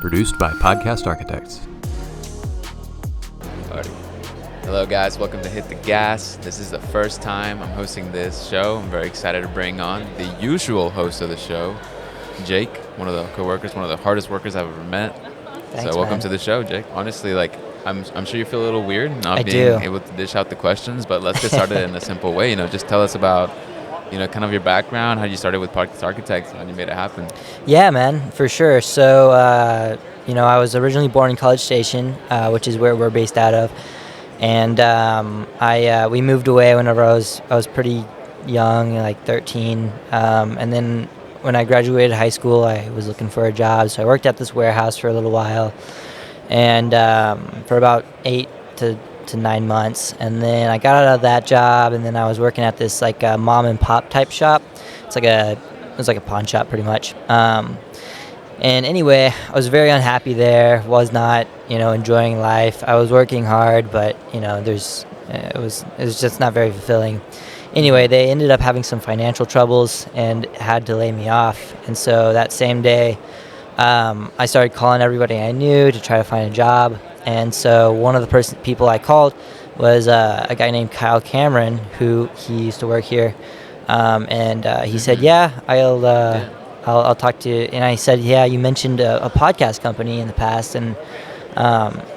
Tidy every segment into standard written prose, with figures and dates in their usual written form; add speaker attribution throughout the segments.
Speaker 1: Produced by Podcast Architects.
Speaker 2: Alrighty. Hello guys, welcome to Hit the Gas. This is the first time I'm hosting this show. I'm very excited to bring on the usual host of the show, Jake, one of the co-workers, one of the hardest workers I've ever met.
Speaker 3: Thanks,
Speaker 2: so welcome
Speaker 3: man.
Speaker 2: to the show, Jake. Honestly, I'm sure you feel a little weird not
Speaker 3: I
Speaker 2: being
Speaker 3: do.
Speaker 2: able to dish out the questions, but let's get started in a simple way. Just tell us about, kind of your background, how you started with Podcast Architects, and how you made it happen.
Speaker 3: Yeah, man, for sure. So, I was originally born in College Station, which is where we're based out of, and we moved away whenever I was pretty young, like 13, and then when I graduated high school, I was looking for a job, so I worked at this warehouse for a little while, and for about 8 to 9 months, and then I got out of that job, and then I was working at this mom and pop type shop. It was like a pawn shop pretty much. And anyway, I was very unhappy there. Was not enjoying life. I was working hard, but it was just not very fulfilling. Anyway, they ended up having some financial troubles and had to lay me off. And so that same day, I started calling everybody I knew to try to find a job. And so one of the people I called was a guy named Kyle Cameron, who he used to work here. And he said, "Yeah, I'll talk to you." And I said, "Yeah, you mentioned a podcast company in the past, and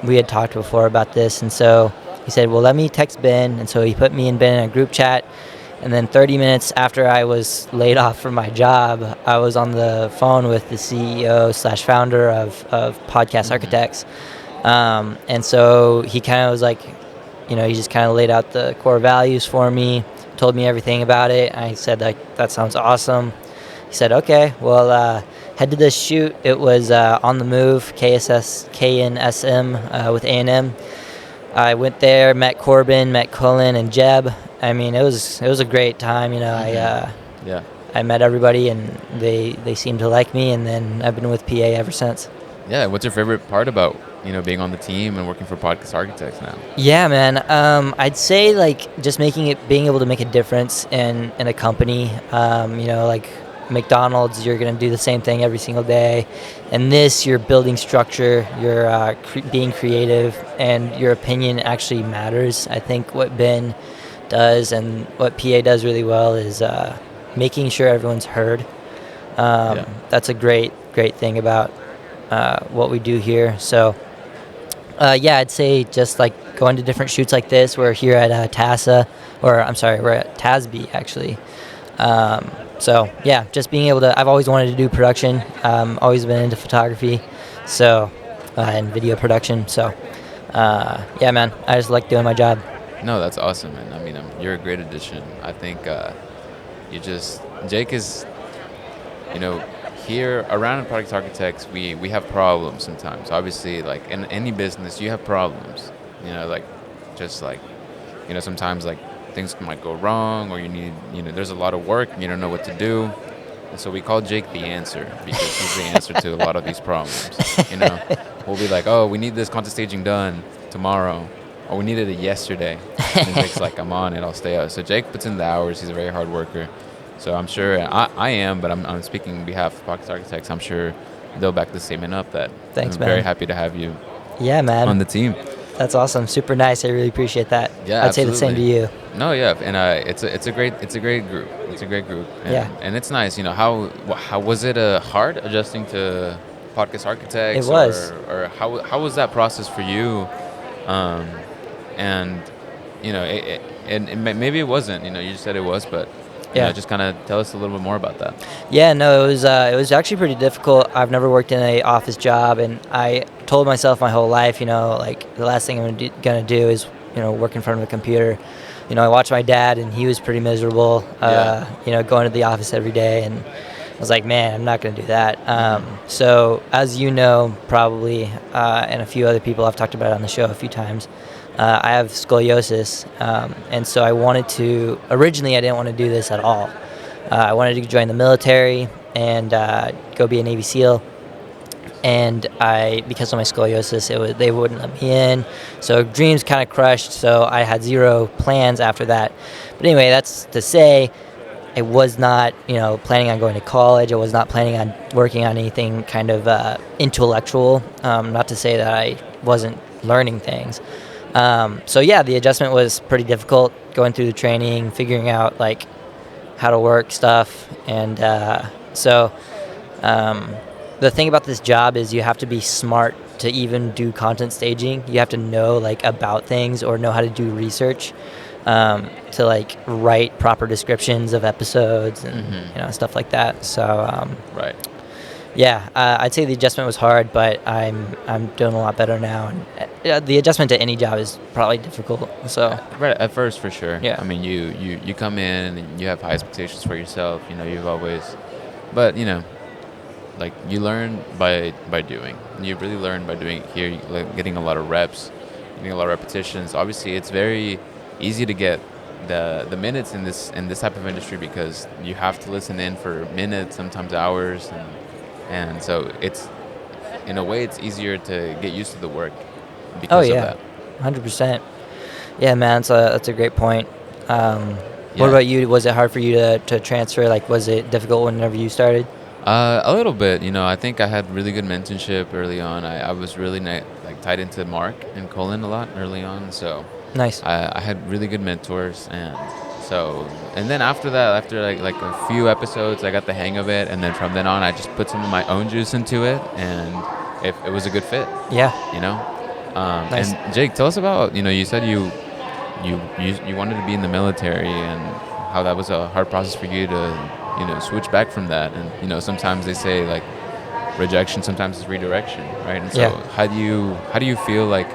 Speaker 3: we had talked before about this." And so he said, "Well, let me text Ben." And so he put me and Ben in a group chat. And then 30 minutes after I was laid off from my job, I was on the phone with the CEO/founder of Podcast Architects. And so he kind of was like, he just kind of laid out the core values for me, told me everything about it. I said, that sounds awesome. He said, "Okay, well, head to this shoot." It was On the Move, KNSM with A&M. I went there, met Corbin, met Cullen, and Jeb. I mean, it was a great time. I met everybody, and they seemed to like me, and then I've been with PA ever since.
Speaker 2: Yeah, what's your favorite part about being on the team and working for Podcast Architects now?
Speaker 3: Yeah, man. I'd say just being able to make a difference in a company. Like McDonald's, you're gonna do the same thing every single day, and you're building structure. You're being creative, and your opinion actually matters. I think what Ben does and what PA does really well is making sure everyone's heard. That's a great thing about what we do here. So. I'd say just going to different shoots like this. We're here at we're at TASB actually. Just being able to, I've always wanted to do production. Always been into photography, and video production. So, man, I just like doing my job.
Speaker 2: No, that's awesome, man. I mean, you're a great addition. I think Jake is, here around Product Architects, we have problems sometimes. Obviously, in any business, you have problems. Sometimes things might go wrong, or you need, there's a lot of work and you don't know what to do. And so we call Jake the answer, because he's the answer to a lot of these problems. We'll be like, "Oh, we need this content staging done tomorrow," or "We needed it yesterday." And Jake's like, "I'm on it, I'll stay out." So Jake puts in the hours. He's a very hard worker. So I'm sure I am, but I'm speaking on behalf of Podcast Architects. I'm sure they'll back the statement up.
Speaker 3: Thanks,
Speaker 2: I'm
Speaker 3: man.
Speaker 2: very happy to have you.
Speaker 3: Yeah, man.
Speaker 2: On the team.
Speaker 3: That's awesome. Super nice. I really appreciate that.
Speaker 2: Yeah,
Speaker 3: I'd say the same to you.
Speaker 2: No, yeah, and it's a great group. It's a great group. And it's nice. How was it hard adjusting to Podcast Architects?
Speaker 3: It was.
Speaker 2: Or how was that process for you? Maybe it wasn't. You just said it was, but.
Speaker 3: Yeah.
Speaker 2: Just kind of tell us a little bit more about that.
Speaker 3: Yeah, no, it was actually pretty difficult. I've never worked in an office job, and I told myself my whole life, the last thing I'm gonna do is, work in front of a computer. I watched my dad, and he was pretty miserable, going to the office every day, and I was like, man, I'm not gonna do that. So as probably, and a few other people I've talked about on the show a few times, I have scoliosis, and so originally I didn't want to do this at all. I wanted to join the military and go be a Navy SEAL, and because of my scoliosis, they wouldn't let me in, so dreams kind of crushed, so I had zero plans after that. But anyway, that's to say, I was not, planning on going to college. I was not planning on working on anything kind of intellectual. Not to say that I wasn't learning things. So yeah, the adjustment was pretty difficult. Going through the training, figuring out like how to work stuff, and the thing about this job is you have to be smart to even do content staging. You have to know like about things or know how to do research to like write proper descriptions of episodes and stuff like that. So
Speaker 2: Right.
Speaker 3: yeah, I'd say the adjustment was hard, but I'm doing a lot better now. And the adjustment to any job is probably difficult. So
Speaker 2: Right, at first, for sure.
Speaker 3: Yeah.
Speaker 2: I mean, you come in and you have high expectations for yourself. You've always, but like you learn by doing. You really learn by doing it here, like getting a lot of reps, getting a lot of repetitions. Obviously, it's very easy to get the minutes in this type of industry because you have to listen in for minutes, sometimes hours, and so it's in a way it's easier to get used to the work because of that.
Speaker 3: 100%. Yeah, man, that's a great point.
Speaker 2: Yeah.
Speaker 3: What about you? Was it hard for you to transfer? Like, was it difficult whenever you started?
Speaker 2: A little bit. I think I had really good mentorship early on. I was really like tied into Mark and Colin a lot early on, so
Speaker 3: Nice.
Speaker 2: I had really good mentors, and then after that, after like a few episodes, I got the hang of it, and then from then on, I just put some of my own juice into it, and it was a good fit.
Speaker 3: Yeah. Nice.
Speaker 2: And Jake, tell us about you said you wanted to be in the military and how that was a hard process for you to switch back from that, and sometimes they say like rejection sometimes is redirection, right? And so
Speaker 3: Yeah.
Speaker 2: how do you feel like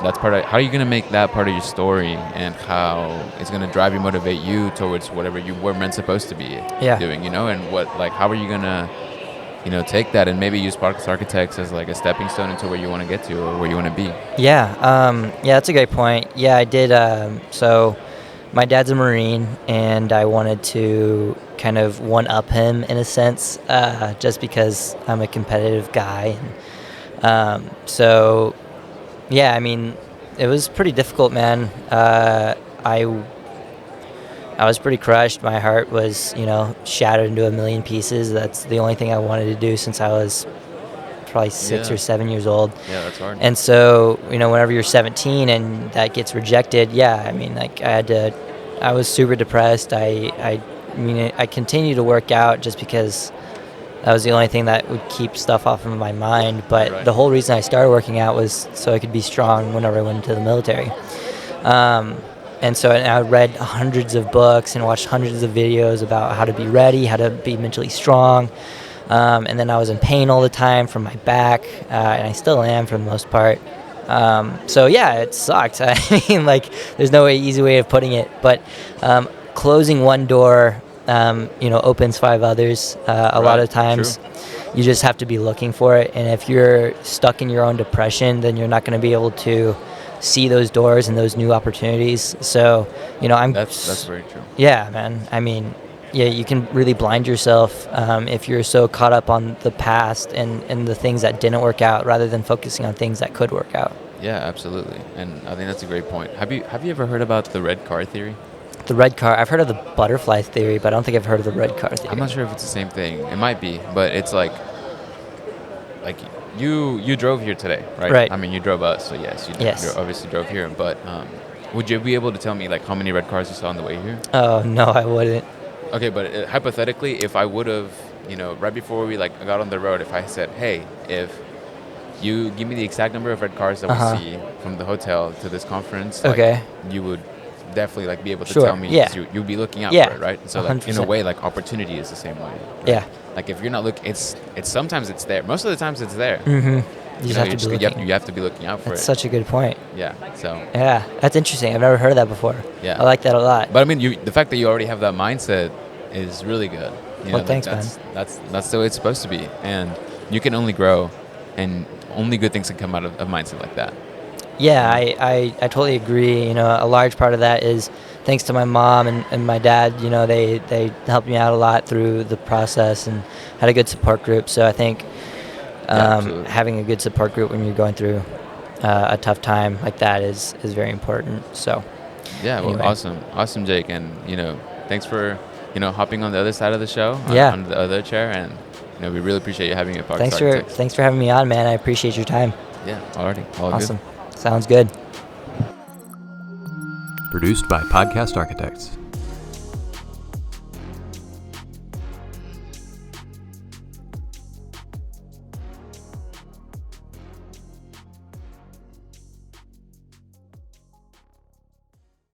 Speaker 2: that's how are you going to make that part of your story, and how it's going to drive you, motivate you towards whatever you were meant supposed to be doing, and how are you going to take that and maybe use Podcast Architects as like a stepping stone into where you want to get to or where you want to be?
Speaker 3: Yeah. That's a great point. Yeah, I did. So my dad's a Marine, and I wanted to kind of one-up him in a sense, just because I'm a competitive guy. And, yeah, I mean, it was pretty difficult, man. I was pretty crushed. My heart was, shattered into a million pieces. That's the only thing I wanted to do since I was probably 6 or 7 years old.
Speaker 2: Yeah, that's hard.
Speaker 3: And so, whenever you're 17 and that gets rejected, yeah, I mean, like I was super depressed. I continued to work out just because that was the only thing that would keep stuff off of my mind. But
Speaker 2: Right.
Speaker 3: the whole reason I started working out was so I could be strong whenever I went into the military. And so I read hundreds of books and watched hundreds of videos about how to be ready, how to be mentally strong. And then I was in pain all the time from my back, and I still am for the most part. So yeah, it sucked. I mean, like, there's no easy way of putting it. But closing one door, opens 5 others. A lot of times, you just have to be looking for it. And if you're stuck in your own depression, then you're not going to be able to see those doors and those new opportunities. So,
Speaker 2: That's very true.
Speaker 3: Yeah, man. I mean, yeah, you can really blind yourself if you're so caught up on the past and the things that didn't work out rather than focusing on things that could work out.
Speaker 2: Yeah, absolutely. And I think that's a great point. Have you ever heard about the red car theory?
Speaker 3: The red car, I've heard of the butterfly theory, but I don't think I've heard of the red car theory.
Speaker 2: I'm not sure if it's the same thing. It might be, but it's like you drove here today, right?
Speaker 3: Right.
Speaker 2: I mean, you drove us, so yes, you obviously drove here. But would you be able to tell me like how many red cars you saw on the way here?
Speaker 3: Oh, no, I wouldn't.
Speaker 2: Okay, but hypothetically, if I would have, right before we got on the road, if I said, hey, if you give me the exact number of red cars that we see from the hotel to this conference, you would definitely be able to tell me.
Speaker 3: Yeah.
Speaker 2: You'd be looking out for it, right? So in a
Speaker 3: 100%.
Speaker 2: way, opportunity is the same way. Right?
Speaker 3: Yeah.
Speaker 2: Like if you're not looking, it's sometimes it's there. Most of the times it's there.
Speaker 3: Mm-hmm. You
Speaker 2: have to be looking out for
Speaker 3: That's
Speaker 2: it.
Speaker 3: such a good point.
Speaker 2: Yeah. So.
Speaker 3: Yeah, that's interesting. I've never heard of that before.
Speaker 2: Yeah.
Speaker 3: I like that a lot.
Speaker 2: But I mean, the fact that you already have that mindset is really good.
Speaker 3: Thanks, man.
Speaker 2: That's the way it's supposed to be, and you can only grow, and only good things can come out of a mindset like that.
Speaker 3: Yeah, I totally agree. A large part of that is thanks to my mom and my dad. They helped me out a lot through the process and had a good support group. So I think having a good support group when you're going through a tough time like that is very important. So
Speaker 2: yeah, well,
Speaker 3: anyway.
Speaker 2: awesome, Jake, and thanks for hopping on the other side of the show, on the other chair, and we really appreciate you having me at Podcast Architects.
Speaker 3: Thanks for having me on, man. I appreciate your time.
Speaker 2: Yeah, already. All
Speaker 3: awesome.
Speaker 2: Good.
Speaker 3: Sounds good.
Speaker 1: Produced by Podcast Architects.